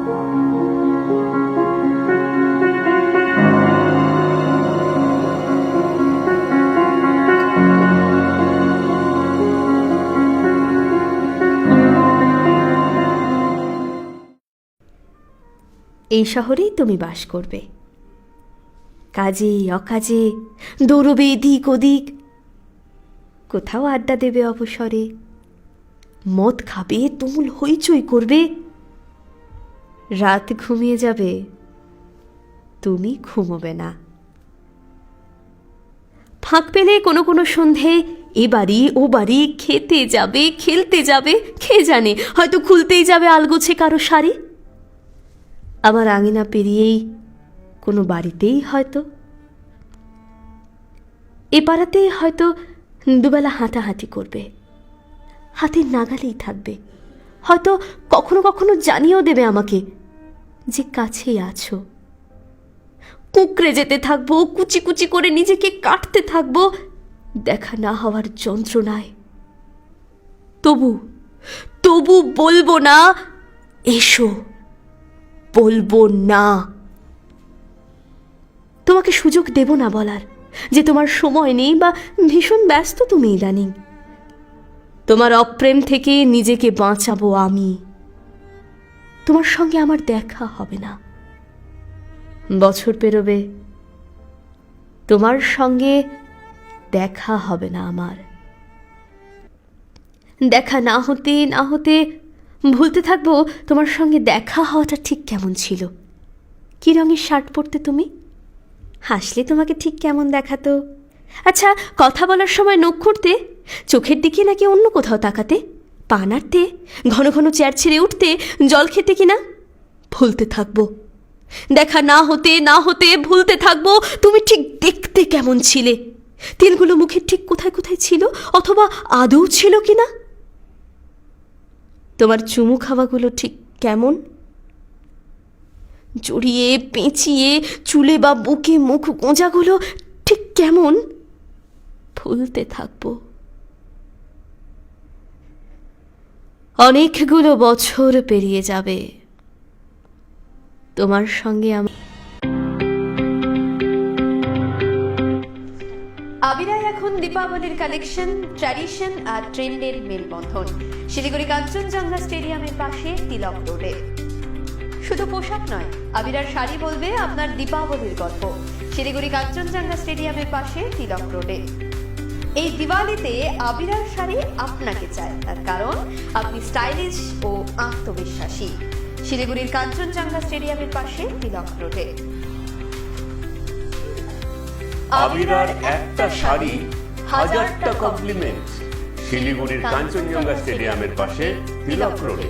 এই শহরেই তুমি বাস করবে, কাজে অকাজে দৌড়বে এদিক ওদিক, কোথাও আড্ডা দেবে অবসরে, মদ খাবে, তুমুল হইচই করবে, রাত ঘুমিয়ে যাবে, তুমি ঘুমোবে না। ফাঁক পেলে কোনো কোনো সন্ধে এ বাড়ি ও বাড়ি খেতে যাবে, খেলতে যাবে, কে জানে হয়তো খুলতেই যাবে আলগোছে কারো শাড়ি। আমার আঙিনা পেরিয়েই কোনো বাড়িতেই হয়তো, এ পাড়াতেই হয়তো দুবেলা হাঁটাহাঁটি করবে, হাতের নাগালেই থাকবে, হয়তো কখনো কখনো জানিয়েও দেবে আমাকে যে কাছেই আছো। কুঁকড়ে যেতে থাকবো, কুচি কুচি করে নিজেকে কাটতে থাকবো দেখা না হওয়ার যন্ত্রণায়। তবু তবু বলবো না এসো, বলবো না। তোমাকে সুযোগ দেব না বলার যে তোমার সময় নেই বা ভীষণ ব্যস্ত তুমি ইদানিং। তোমার অপ্রেম থেকে নিজেকে বাঁচাবো আমি। তোমার সঙ্গে আমার দেখা হবে না, বছর পেরোবে, তোমার সঙ্গে দেখা হবে না আমার। দেখা না হতে না হতে ভুলতে থাকবো তোমার সঙ্গে দেখা হওয়াটা ঠিক কেমন ছিল। কি রঙের শার্ট পরতে তুমি, হাসলে তোমাকে ঠিক কেমন দেখাতো। আচ্ছা, কথা বলার সময় নখ খুঁড়তে, চোখের দিকে নাকি অন্য কোথাও তাকাতে, পা নাড়তে, ঘন ঘন চেয়ার ছেড়ে উঠতে, জল খেতে কিনা। ভুলতে থাকবো, দেখা না হতে না হতে ভুলতে থাকবো তুমি ঠিক দেখতে কেমন ছিলে, তিলগুলো মুখের ঠিক কোথায় কোথায় ছিল, অথবা আদৌ ছিল কিনা। তোমার চুমু খাওয়াগুলো ঠিক কেমন, জড়িয়ে পেঁচিয়ে চুলে বা বুকে মুখ গোঁজাগুলো ঠিক কেমন। ভুলতে থাকবো। অনেকগুলো বছর পেরিয়ে যাবে, তোমার সঙ্গে আমি। আবিরায় এখন দীপাবলির কালেকশন, ট্র্যাডিশন আর ট্রেন্ডের মেলবন্ধন। শিলিগুড়ি কাঞ্চনজঙ্ঘা স্টেডিয়ামের পাশে তিলক রোডে। শুধু পোশাক নয়, আবিরার শাড়ি বলবে আপনার দীপাবলির গল্প। শিলিগুড়ি কাঞ্চনজঙ্ঘা স্টেডিয়ামের পাশে তিলক রোডে। এই দিওয়ালিতে আবিরার শাড়ি আপনাকে চায়, তার কারণ আপনি স্টাইলিশ ও আত্মবিশ্বাসী। শিলিগুড়ির কাঞ্চনজঙ্ঘা স্টেডিয়ামের পাশে তিলক রোডে। আবিরার একটা শাড়ি, হাজারটা কমপ্লিমেন্ট। শিলিগুড়ির কাঞ্চনজঙ্ঘা স্টেডিয়ামের পাশে তিলক রোডে।